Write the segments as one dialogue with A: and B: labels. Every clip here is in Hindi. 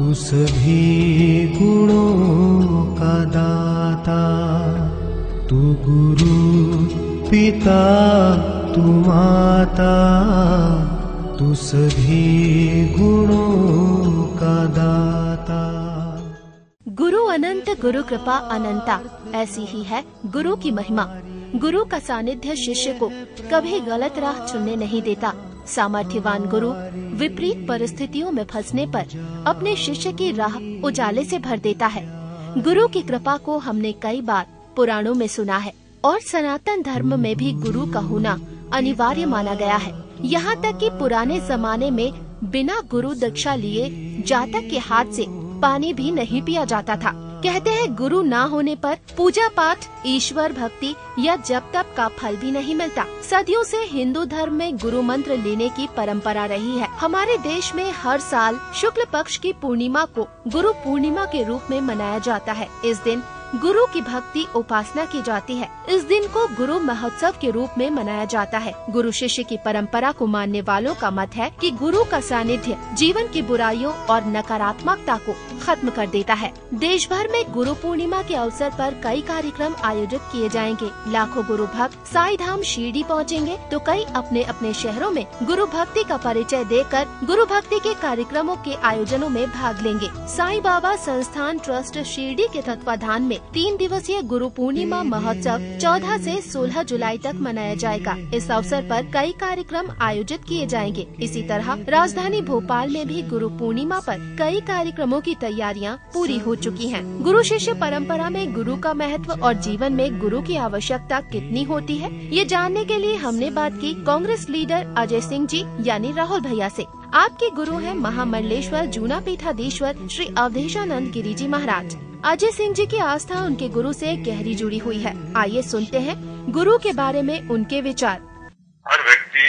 A: तू सभी गुणों का दाता, तू गुरु पिता तू माता, तू सभी गुणों का दाता।
B: गुरु अनंत गुरु कृपा अनंता, ऐसी ही है गुरु की महिमा। गुरु का सानिध्य शिष्य को कभी गलत राह चुनने नहीं देता। सामर्थ्यवान गुरु विपरीत परिस्थितियों में फंसने पर अपने शिष्य की राह उजाले से भर देता है। गुरु की कृपा को हमने कई बार पुराणों में सुना है और सनातन धर्म में भी गुरु का होना अनिवार्य माना गया है। यहाँ तक कि पुराने जमाने में बिना गुरु दीक्षा लिए जातक के हाथ से पानी भी नहीं पिया जाता था। कहते हैं गुरु ना होने पर पूजा पाठ, ईश्वर भक्ति या जप तप का फल भी नहीं मिलता। सदियों से हिंदू धर्म में गुरु मंत्र लेने की परंपरा रही है। हमारे देश में हर साल शुक्ल पक्ष की पूर्णिमा को गुरु पूर्णिमा के रूप में मनाया जाता है। इस दिन गुरु की भक्ति उपासना की जाती है। इस दिन को गुरु महोत्सव के रूप में मनाया जाता है। गुरु शिष्य की परंपरा को मानने वालों का मत है कि गुरु का सानिध्य जीवन की बुराइयों और नकारात्मकता को खत्म कर देता है। देश भर में गुरु पूर्णिमा के अवसर पर कई कार्यक्रम आयोजित किए जाएंगे। लाखों गुरु भक्त साईं धाम शिरडी पहुंचेंगे तो कई अपने अपने शहरों में गुरु भक्ति का परिचय देकर गुरु भक्ति के कार्यक्रमों के आयोजनों में भाग लेंगे। साईं बाबा संस्थान ट्रस्ट शिरडी के तत्वाधान में 3 दिवसीय गुरु पूर्णिमा महोत्सव 14 से 16 जुलाई तक मनाया जाएगा। इस अवसर पर कई कार्यक्रम आयोजित किए जाएंगे। इसी तरह राजधानी भोपाल में भी गुरु पूर्णिमा पर कई कार्यक्रमों की तैयारियां पूरी हो चुकी हैं। गुरु शिष्य परंपरा में गुरु का महत्व और जीवन में गुरु की आवश्यकता कितनी होती है, ये जानने के लिए हमने बात की कांग्रेस लीडर अजय सिंह जी यानी राहुल भैया से। आपके गुरु हैं महामंडलेश्वर जूना पीठाधीश्वर श्री अवधेशानंद गिरी जी महाराज। अजय सिंह जी की आस्था उनके गुरु से गहरी जुड़ी हुई है। आइए सुनते हैं गुरु के बारे में उनके विचार।
C: हर व्यक्ति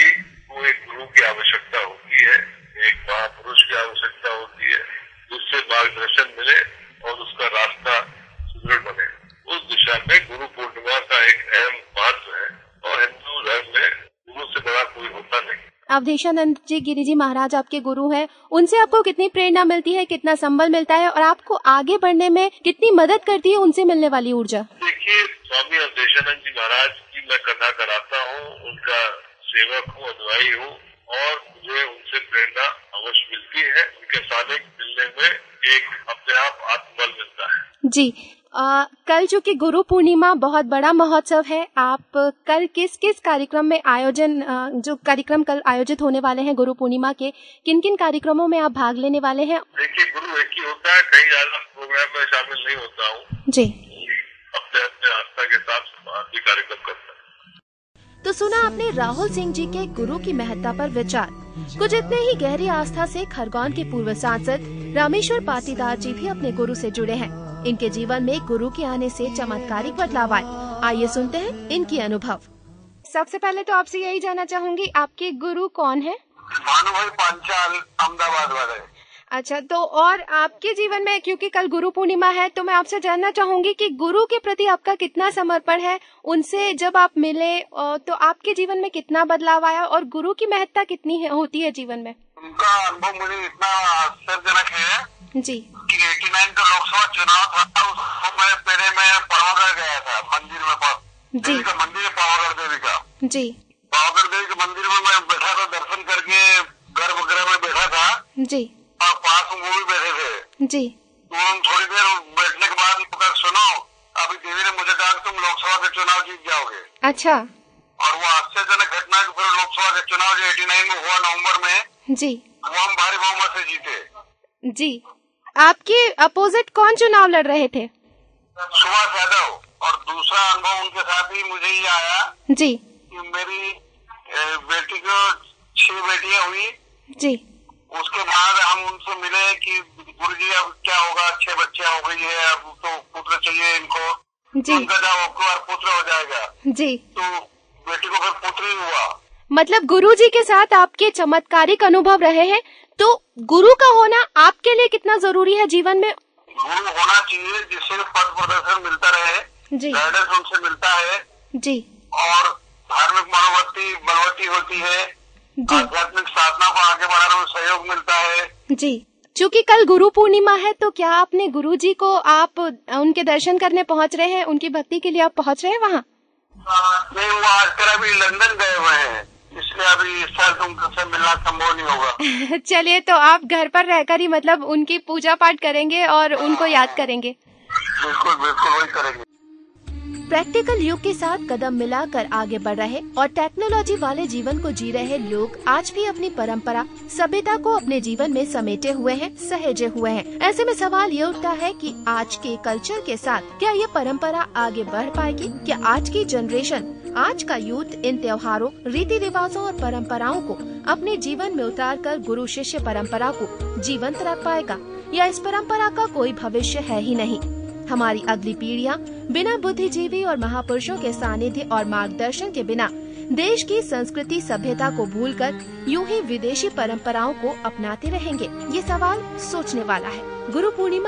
C: को एक गुरु की आवश्यकता होती है, एक महापुरुष की आवश्यकता होती है, जिससे मार्गदर्शन मिले और उसका रास्ता सुदृढ़ बने। उस दिशा में गुरु पूर्णिमा का एक अहम महत्व है और हिंदू धर्म में गुरु से बड़ा कोई होता नहीं।
B: अवधेशानंद जी गिरी जी महाराज आपके गुरु हैं, उनसे आपको कितनी प्रेरणा मिलती है, कितना संबल मिलता है और आपको आगे बढ़ने में कितनी मदद करती है उनसे मिलने वाली ऊर्जा?
C: देखिए, स्वामी अवधेशानंद जी महाराज की मैं कथा कराता हूँ, उनका सेवक हूँ, अनुयायी हूँ और मुझे उनसे प्रेरणा अवश्य मिलती है। उनके सानिध्य मिलने में एक अपने आप आत्मबल मिलता है।
B: जी, कल जो कि गुरु पूर्णिमा बहुत बड़ा महोत्सव है, आप कल किस किस कार्यक्रम में जो कार्यक्रम कल आयोजित होने वाले हैं गुरु पूर्णिमा के, किन किन कार्यक्रमों में आप भाग लेने वाले हैं?
C: देखिए, गुरु एक ही होता है, कई ज्यादा प्रोग्राम में शामिल नहीं होता हूँ
B: जी।
C: अपने अपने आस्था के हिसाब से कार्यक्रम करता है।
B: तो सुना आपने राहुल सिंह जी के गुरु की महत्ता पर विचार। कुछ इतने ही गहरी आस्था से खरगोन के पूर्व सांसद रामेश्वर पाटीदार जी भी अपने गुरु से जुड़े हैं। इनके जीवन में गुरु के आने से चमत्कारिक बदलाव आए। आइए सुनते हैं इनकी अनुभव। सबसे पहले तो आपसे यही जानना चाहूंगी, आपके गुरु कौन है?
C: भानुभाई पांचाल, अहमदाबाद वाले।
B: अच्छा, तो और आपके जीवन में, क्योंकि कल गुरु पूर्णिमा है, तो मैं आपसे जानना चाहूंगी कि गुरु के प्रति आपका कितना समर्पण है, उनसे जब आप मिले तो आपके जीवन में कितना बदलाव आया और गुरु की महत्ता कितनी होती है जीवन में?
C: उनका अनुभव मुझे इतना आश्चर्यजनक है
B: जी
C: कि 89 का लोकसभा चुनाव था, उसको मैं पहले मैं पावागढ़ गया था, मंदिर में
B: जी
C: का मंदिर है पावागढ़ देवी का।
B: जी,
C: पावागढ़ देवी के मंदिर में मैं बैठा था, दर्शन करके गर्भगृह में बैठा था
B: जी
C: और पास में वो भी बैठे थे
B: जी।
C: तो हम थोड़ी देर बैठने के बाद सुनो, अभी देवी ने मुझे कहा तुम लोकसभा के चुनाव जीत जाओगे।
B: अच्छा।
C: और वो आश्चर्यजनक घटना है कि फिर लोकसभा के चुनाव जो 89 में हुआ नवम्बर में
B: जी,
C: वो हम भारी बहुमत से जीते।
B: जी, आपके अपोजिट कौन चुनाव लड़ रहे थे?
C: सुभाष यादव। और दूसरा अनुभव उनके साथ ही मुझे ये आया
B: जी
C: कि मेरी बेटी को 6 बेटियां हुई
B: जी।
C: उसके बाद हम उनसे मिले कि गुरुजी अब क्या होगा, 6 बच्चियां हो गई है, अब तो पुत्र चाहिए इनको
B: जी।
C: उनका जब आपको बार पुत्र हो जाएगा
B: जी,
C: तो बेटी को फिर पुत्र ही हुआ।
B: मतलब गुरु जी के साथ आपके चमत्कारिक अनुभव रहे हैं, तो गुरु का होना आपके लिए कितना जरूरी है जीवन में?
C: गुरु होना चाहिए जिससे पथ प्रदर्शन मिलता रहे,
B: जी
C: गाइडेंस उनसे मिलता है
B: जी,
C: और धार्मिक मनोवृत्ति बलवती होती है,
B: जी
C: आध्यात्मिक साधना को आगे बढ़ाने में सहयोग मिलता है।
B: जी। चूंकि कल गुरु पूर्णिमा है, तो क्या अपने गुरुजी को आप उनके दर्शन करने पहुंच रहे हैं, उनकी भक्ति के लिए आप पहुंच रहे हैं वहाँ?
C: नहीं, वो आजकल अभी लंदन गए हुए हैं, इसलिए अभी इस साल तुमसे मिलना संभव नहीं होगा।
B: चलिए, तो आप घर पर रहकर ही मतलब उनकी पूजा पाठ करेंगे और उनको याद करेंगे?
C: बिल्कुल बिल्कुल वही करेंगे।
B: प्रैक्टिकल युग के साथ कदम मिलाकर आगे बढ़ रहे और टेक्नोलॉजी वाले जीवन को जी रहे लोग आज भी अपनी परंपरा, सभ्यता को अपने जीवन में समेटे हुए हैं, सहेजे हुए हैं। ऐसे में सवाल ये उठता है कि आज के कल्चर के साथ क्या ये परंपरा आगे बढ़ पाएगी? क्या आज की जनरेशन, आज का यूथ इन त्योहारों, रीति रिवाजों और परंपराओं को अपने जीवन में उतारकर गुरु शिष्य परंपरा को जीवंत रख पाएगा, या इस परंपरा का कोई भविष्य है ही नहीं? हमारी अगली पीढ़ियां बिना बुद्धिजीवी और महापुरुषों के सानिध्य और मार्गदर्शन के बिना देश की संस्कृति सभ्यता को भूलकर यूं ही विदेशी परंपराओं को अपनाते रहेंगे? ये सवाल सोचने वाला है। गुरु पूर्णिमा